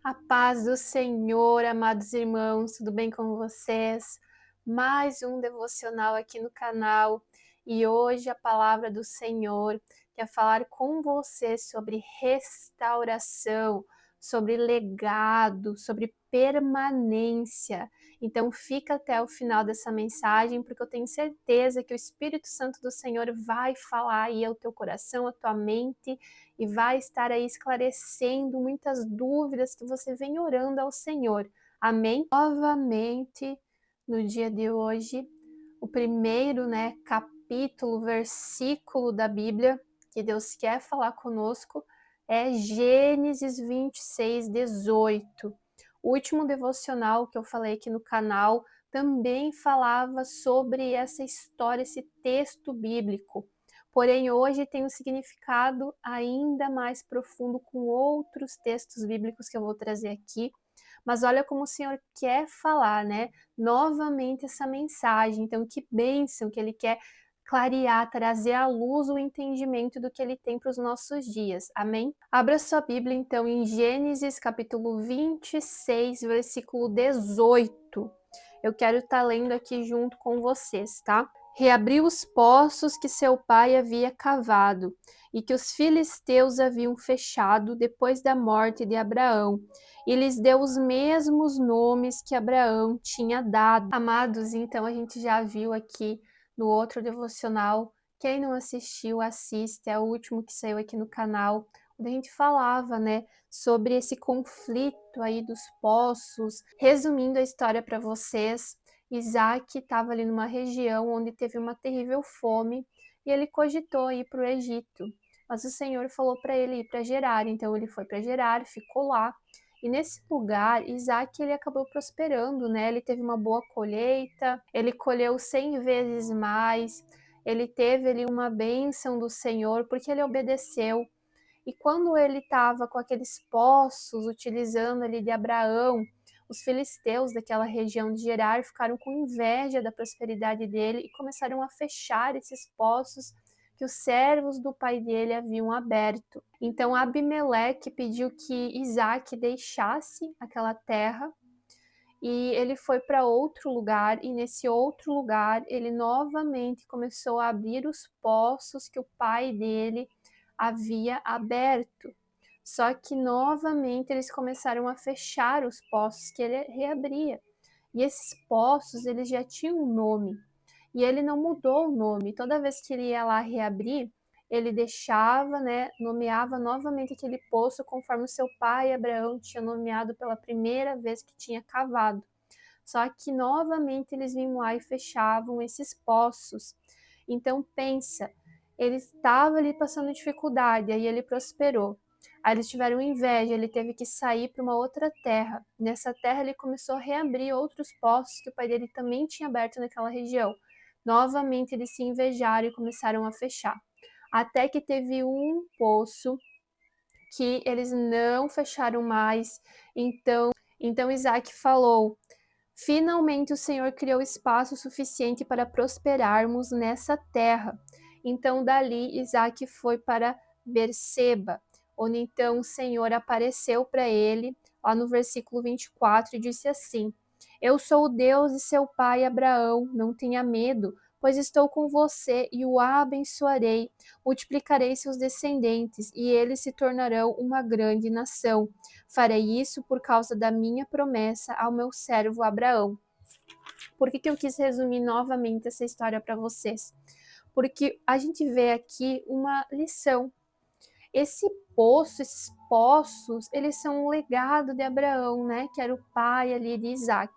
A paz do Senhor, amados irmãos, tudo bem com vocês? Mais um devocional aqui no canal e hoje a palavra do Senhor quer falar com você sobre restauração, sobre legado, sobre permanência. Então fica até o final dessa mensagem porque eu tenho certeza que o Espírito Santo do Senhor vai falar aí ao teu coração, à tua mente e vai estar aí esclarecendo muitas dúvidas que você vem orando ao Senhor. Amém? Novamente, no dia de hoje, o primeiro, capítulo, versículo da Bíblia que Deus quer falar conosco é Gênesis 26, 18. O último devocional que eu falei aqui no canal também falava sobre essa história, esse texto bíblico. Porém, hoje tem um significado ainda mais profundo com outros textos bíblicos que eu vou trazer aqui. Mas olha como o Senhor quer falar, novamente essa mensagem. Então, que bênção que Ele quer clarear, trazer à luz o entendimento do que Ele tem para os nossos dias. Amém? Abra sua Bíblia, então, em Gênesis, capítulo 26, versículo 18. Eu quero estar lendo aqui junto com vocês, tá? Reabriu os poços que seu pai havia cavado e que os filisteus haviam fechado depois da morte de Abraão, e lhes deu os mesmos nomes que Abraão tinha dado. Amados, então a gente já viu aqui no outro devocional. Quem não assistiu, assiste, é o último que saiu aqui no canal, onde a gente falava, sobre esse conflito aí dos poços. Resumindo a história para vocês, Isaac estava ali numa região onde teve uma terrível fome e ele cogitou ir para o Egito. Mas o Senhor falou para ele ir para Gerar, então ele foi para Gerar, ficou lá. E nesse lugar, Isaac ele acabou prosperando, Ele teve uma boa colheita, ele colheu 100 vezes mais, ele teve ali uma bênção do Senhor porque ele obedeceu. E quando ele estava com aqueles poços, utilizando ali de Abraão, os filisteus daquela região de Gerar ficaram com inveja da prosperidade dele e começaram a fechar esses poços que os servos do pai dele haviam aberto. Então Abimeleque pediu que Isaac deixasse aquela terra e ele foi para outro lugar, e nesse outro lugar ele novamente começou a abrir os poços que o pai dele havia aberto. Só que novamente eles começaram a fechar os poços que ele reabria. E esses poços, eles já tinham um nome. E ele não mudou o nome. Toda vez que ele ia lá reabrir, ele deixava, nomeava novamente aquele poço conforme o seu pai Abraão tinha nomeado pela primeira vez que tinha cavado. Só que novamente eles vinham lá e fechavam esses poços. Então pensa, ele estava ali passando dificuldade, aí ele prosperou. Aí eles tiveram inveja, ele teve que sair para uma outra terra. Nessa terra ele começou a reabrir outros poços que o pai dele também tinha aberto naquela região. Novamente eles se invejaram e começaram a fechar. Até que teve um poço que eles não fecharam mais. Então Isaac falou: finalmente o Senhor criou espaço suficiente para prosperarmos nessa terra. Então dali Isaac foi para Berseba, onde então o Senhor apareceu para ele, lá no versículo 24, e disse assim: Eu sou o Deus de seu pai Abraão, não tenha medo, pois estou com você e o abençoarei, multiplicarei seus descendentes e eles se tornarão uma grande nação. Farei isso por causa da minha promessa ao meu servo Abraão. Por que eu quis resumir novamente essa história para vocês? Porque a gente vê aqui uma lição. Esse poço, esses poços, eles são um legado de Abraão, que era o pai ali de Isaac.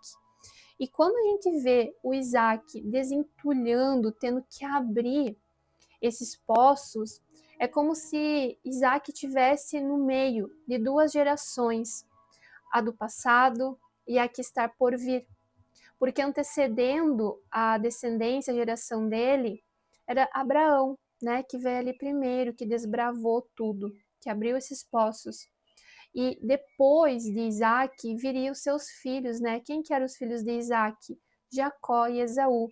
E quando a gente vê o Isaac desentulhando, tendo que abrir esses poços, é como se Isaac tivesse no meio de duas gerações, a do passado e a que está por vir. Porque antecedendo a descendência, a geração dele, era Abraão, que veio ali primeiro, que desbravou tudo, que abriu esses poços. E depois de Isaac viriam os seus filhos, Quem que eram os filhos de Isaac? Jacó e Esaú.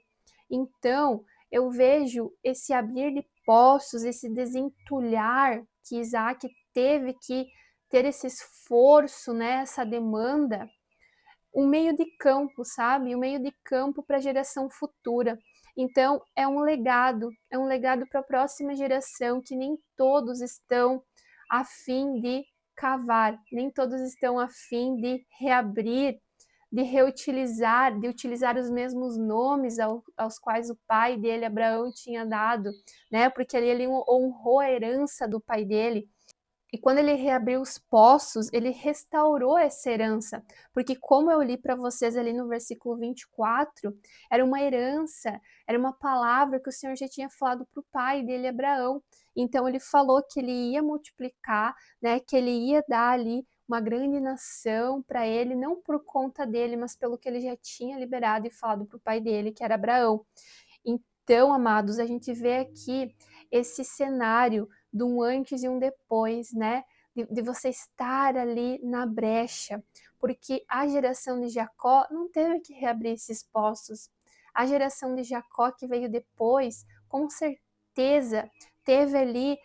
Então, eu vejo esse abrir de poços, esse desentulhar que Isaac teve que ter esse esforço, né, essa demanda, um meio de campo, sabe? Um meio de campo para a geração futura. Então, é um legado para a próxima geração que nem todos estão a fim de cavar, nem todos estão a fim de reabrir, de reutilizar, de utilizar os mesmos nomes aos quais o pai dele, Abraão, tinha dado, né? Porque ali ele honrou a herança do pai dele. E quando ele reabriu os poços, ele restaurou essa herança, porque como eu li para vocês ali no versículo 24, era uma herança, era uma palavra que o Senhor já tinha falado para o pai dele, Abraão. Então ele falou que ele ia multiplicar, né, que ele ia dar ali uma grande nação para ele, não por conta dele, mas pelo que ele já tinha liberado e falado para o pai dele, que era Abraão. Então, amados, a gente vê aqui esse cenário de um antes e um depois, né? De você estar ali na brecha, porque a geração de Jacó não teve que reabrir esses poços. A geração de Jacó que veio depois, com certeza, teve ali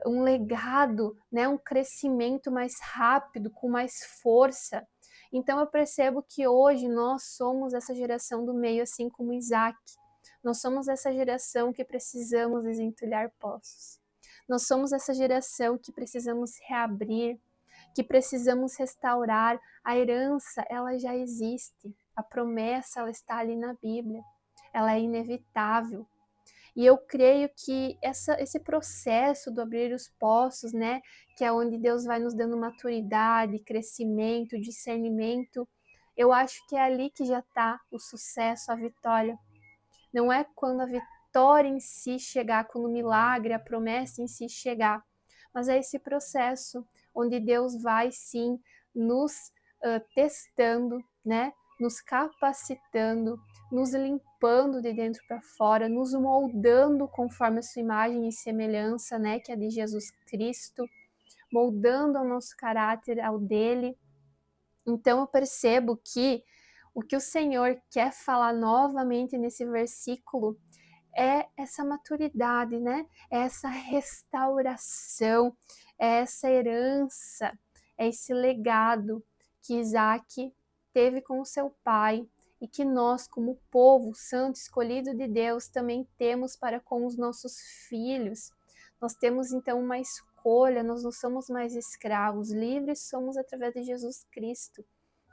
um legado, né? Um crescimento mais rápido, com mais força. Então eu percebo que hoje nós somos essa geração do meio, assim como Isaac. Nós somos essa geração que precisamos desentulhar poços. Nós somos essa geração que precisamos reabrir, que precisamos restaurar. A herança, ela já existe. A promessa, ela está ali na Bíblia. Ela é inevitável. E eu creio que esse processo do abrir os poços, né, que é onde Deus vai nos dando maturidade, crescimento, discernimento, eu acho que é ali que já está o sucesso, a vitória. Não é quando a vitória em si chegar, quando o milagre, a promessa em si chegar, mas é esse processo onde Deus vai sim nos testando, né? Nos capacitando, nos limpando de dentro para fora, nos moldando conforme a sua imagem e semelhança, né? Que é de Jesus Cristo, moldando o nosso caráter ao dele. Então eu percebo que o que o Senhor quer falar novamente nesse versículo é essa maturidade, né? É essa restauração, é essa herança, é esse legado que Isaac teve com o seu pai e que nós, como povo santo escolhido de Deus, também temos para com os nossos filhos. Nós temos então uma escolha, nós não somos mais escravos, livres somos através de Jesus Cristo.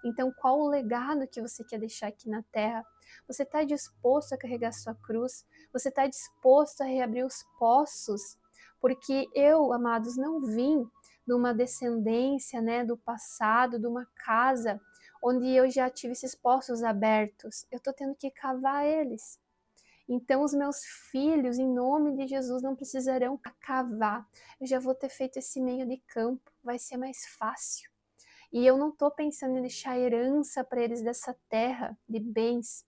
Então, qual o legado que você quer deixar aqui na terra? Você está disposto a carregar sua cruz? Você está disposto a reabrir os poços? Porque eu, amados, não vim de uma descendência, né, do passado, de uma casa onde eu já tive esses poços abertos. Eu estou tendo que cavar eles. Então, os meus filhos, em nome de Jesus, não precisarão cavar. Eu já vou ter feito esse meio de campo. Vai ser mais fácil. E eu não estou pensando em deixar herança para eles dessa terra de bens.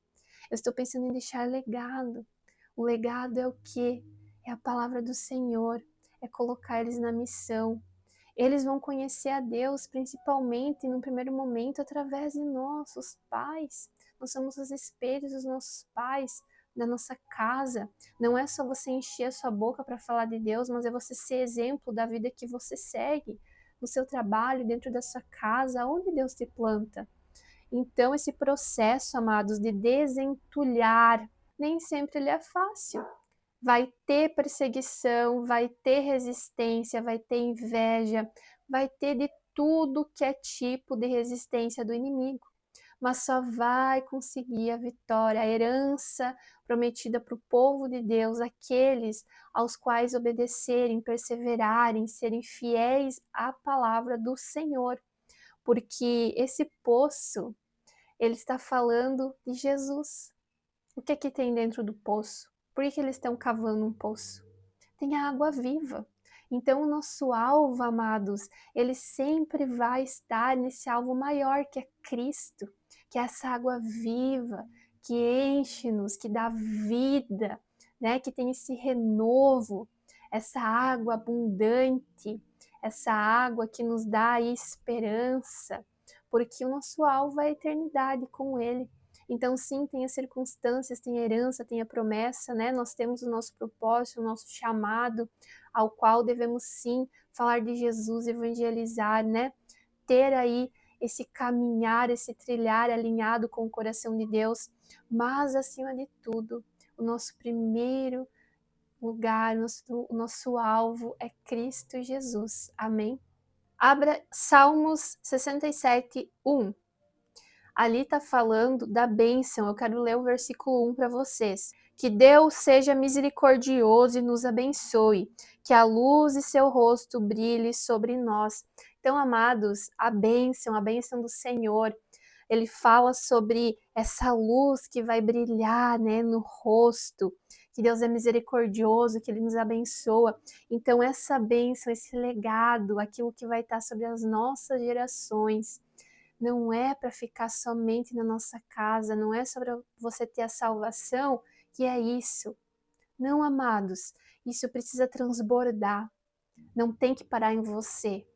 Eu estou pensando em deixar legado. O legado é o quê? É a palavra do Senhor, é colocar eles na missão. Eles vão conhecer a Deus, principalmente no primeiro momento, através de nossos pais. Nós somos os espelhos dos nossos pais, da nossa casa. Não é só você encher a sua boca para falar de Deus, mas é você ser exemplo da vida que você segue, no seu trabalho, dentro da sua casa, onde Deus te planta. Então, esse processo, amados, de desentulhar, nem sempre ele é fácil. Vai ter perseguição, vai ter resistência, vai ter inveja, vai ter de tudo que é tipo de resistência do inimigo. Mas só vai conseguir a vitória, a herança prometida para o povo de Deus, aqueles aos quais obedecerem, perseverarem, serem fiéis à palavra do Senhor. Porque esse poço, ele está falando de Jesus. O que é que tem dentro do poço? Por que eles estão cavando um poço? Tem a água viva. Então, o nosso alvo, amados, ele sempre vai estar nesse alvo maior que é Cristo, que é essa água viva, que enche-nos, que dá vida, né? Que tem esse renovo, essa água abundante, essa água que nos dá esperança, porque o nosso alvo é a eternidade com Ele. Então, sim, tem as circunstâncias, tem a herança, tem a promessa, né? Nós temos o nosso propósito, o nosso chamado, ao qual devemos sim falar de Jesus, evangelizar, né? Ter aí esse caminhar, esse trilhar alinhado com o coração de Deus, mas acima de tudo, o nosso primeiro lugar, o nosso alvo é Cristo Jesus. Amém? Abra Salmos 67, 1. Ali está falando da bênção. Eu quero ler o versículo 1 para vocês. Que Deus seja misericordioso e nos abençoe, que a luz de seu rosto brilhe sobre nós. Então, amados, a bênção do Senhor, ele fala sobre essa luz que vai brilhar, né, no rosto, que Deus é misericordioso, que ele nos abençoa. Então, essa bênção, esse legado, aquilo que vai estar sobre as nossas gerações, não é para ficar somente na nossa casa, não é só para você ter a salvação, que é isso. Não, amados, isso precisa transbordar, não tem que parar em você.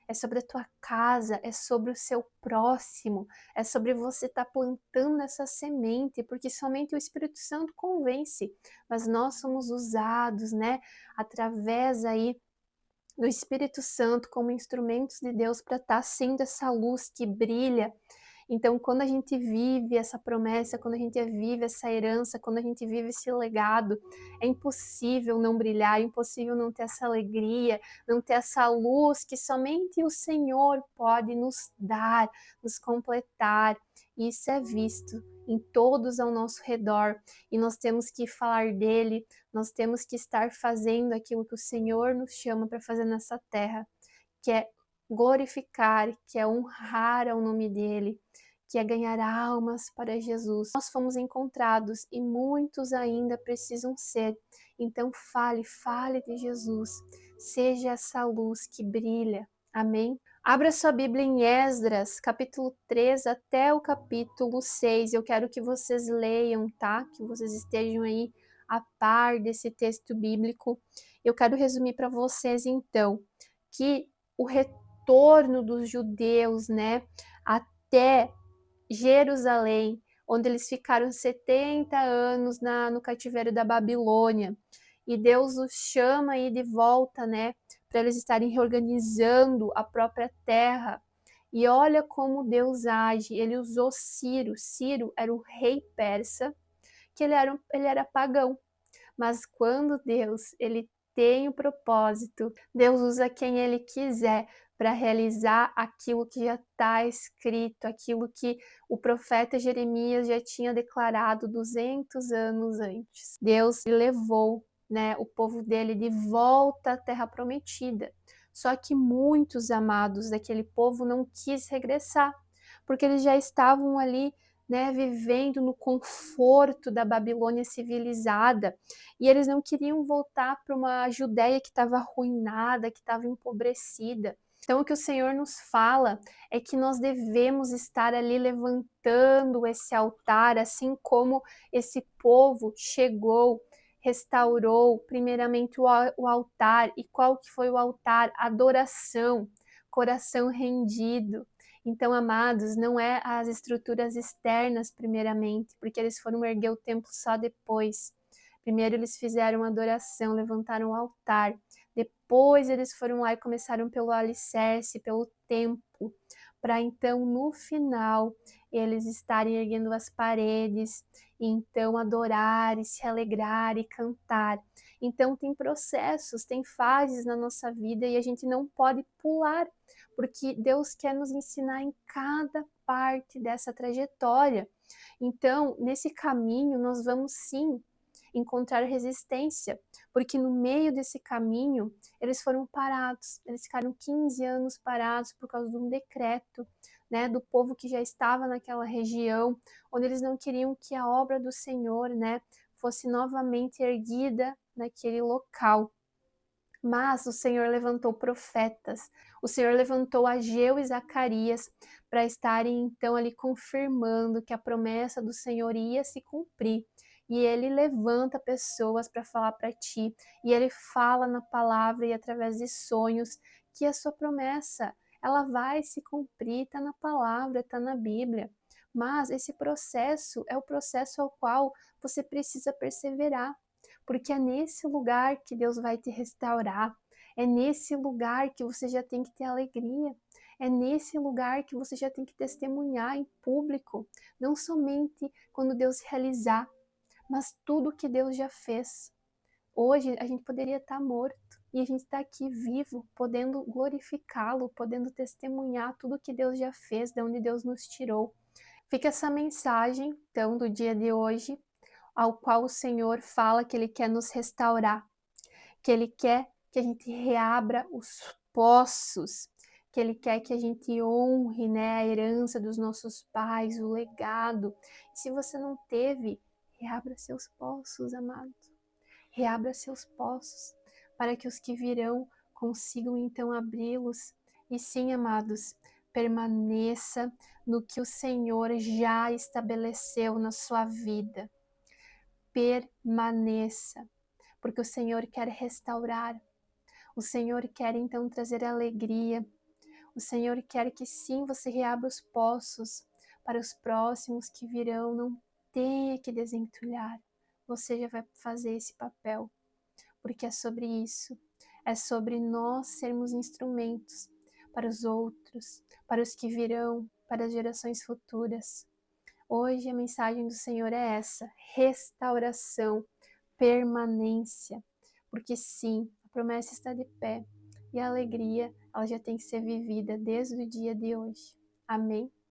É sobre a tua casa, é sobre o seu próximo, é sobre você estar plantando essa semente, porque somente o Espírito Santo convence, mas nós somos usados, né, através aí do Espírito Santo como instrumentos de Deus para estar sendo essa luz que brilha. Então, quando a gente vive essa promessa, quando a gente vive essa herança, quando a gente vive esse legado, é impossível não brilhar, é impossível não ter essa alegria, não ter essa luz que somente o Senhor pode nos dar, nos completar. E isso é visto em todos ao nosso redor, e nós temos que falar dele, nós temos que estar fazendo aquilo que o Senhor nos chama para fazer nessa terra, que é glorificar, que é honrar ao nome dele, que é ganhar almas para Jesus. Nós fomos encontrados e muitos ainda precisam ser. Então fale de Jesus. Seja essa luz que brilha. Amém? Abra sua Bíblia em Esdras, capítulo 3 até o capítulo 6. Eu quero que vocês leiam, tá? Que vocês estejam aí a par desse texto bíblico. Eu quero resumir para vocês, então, que o retorno dos judeus, né, até Jerusalém, onde eles ficaram 70 anos no cativeiro da Babilônia, e Deus os chama aí de volta, né, para eles estarem reorganizando a própria terra. E olha como Deus age. Ele usou Ciro. Ciro era o rei persa, que ele era pagão. Mas quando Deus ele tem o propósito, Deus usa quem ele quiser para realizar aquilo que já está escrito, aquilo que o profeta Jeremias já tinha declarado 200 anos antes. Deus levou, né, o povo dele de volta à terra prometida. Só que muitos amados daquele povo não quis regressar, porque eles já estavam ali, né, vivendo no conforto da Babilônia civilizada, e eles não queriam voltar para uma Judéia que estava arruinada, que estava empobrecida. Então, o que o Senhor nos fala é que nós devemos estar ali levantando esse altar, assim como esse povo chegou, restaurou primeiramente o altar. E qual que foi o altar? Adoração, coração rendido. Então, amados, não é as estruturas externas primeiramente, porque eles foram erguer o templo só depois. Primeiro eles fizeram adoração, levantaram o altar. Depois eles foram lá e começaram pelo alicerce, pelo templo, para então no final eles estarem erguendo as paredes, e então adorar e se alegrar e cantar. Então tem processos, tem fases na nossa vida e a gente não pode pular, porque Deus quer nos ensinar em cada parte dessa trajetória. Então, nesse caminho, nós vamos sim encontrar resistência, porque no meio desse caminho eles foram parados, eles ficaram 15 anos parados por causa de um decreto, né, do povo que já estava naquela região, onde eles não queriam que a obra do Senhor, né, fosse novamente erguida naquele local. Mas o Senhor levantou profetas, o Senhor levantou Ageu e Zacarias para estarem então ali confirmando que a promessa do Senhor ia se cumprir. E ele levanta pessoas para falar para ti, e ele fala na palavra e através de sonhos que a sua promessa, ela vai se cumprir, está na palavra, está na Bíblia. Mas esse processo é o processo ao qual você precisa perseverar. porque é nesse lugar que Deus vai te restaurar, é nesse lugar que você já tem que ter alegria, é nesse lugar que você já tem que testemunhar em público, não somente quando Deus realizar, mas tudo que Deus já fez. Hoje a gente poderia estar morto e a gente está aqui vivo, podendo glorificá-lo, podendo testemunhar tudo que Deus já fez, de onde Deus nos tirou. Fica essa mensagem, então, do dia de hoje, ao qual o Senhor fala que Ele quer nos restaurar, que Ele quer que a gente reabra os poços, que Ele quer que a gente honre, né, a herança dos nossos pais, o legado. E se você não teve, reabra seus poços, amado. Reabra seus poços, para que os que virão consigam então abri-los. E sim, amados, permaneça no que o Senhor já estabeleceu na sua vida. Permaneça, porque o Senhor quer restaurar. O Senhor quer então trazer alegria. O Senhor quer que sim, você reabra os poços para os próximos que virão não tenha que desentulhar. Você já vai fazer esse papel, porque é sobre isso. É sobre nós sermos instrumentos para os outros, para os que virão, para as gerações futuras. Hoje a mensagem do Senhor é essa: restauração, permanência, porque sim, a promessa está de pé e a alegria ela já tem que ser vivida desde o dia de hoje. Amém?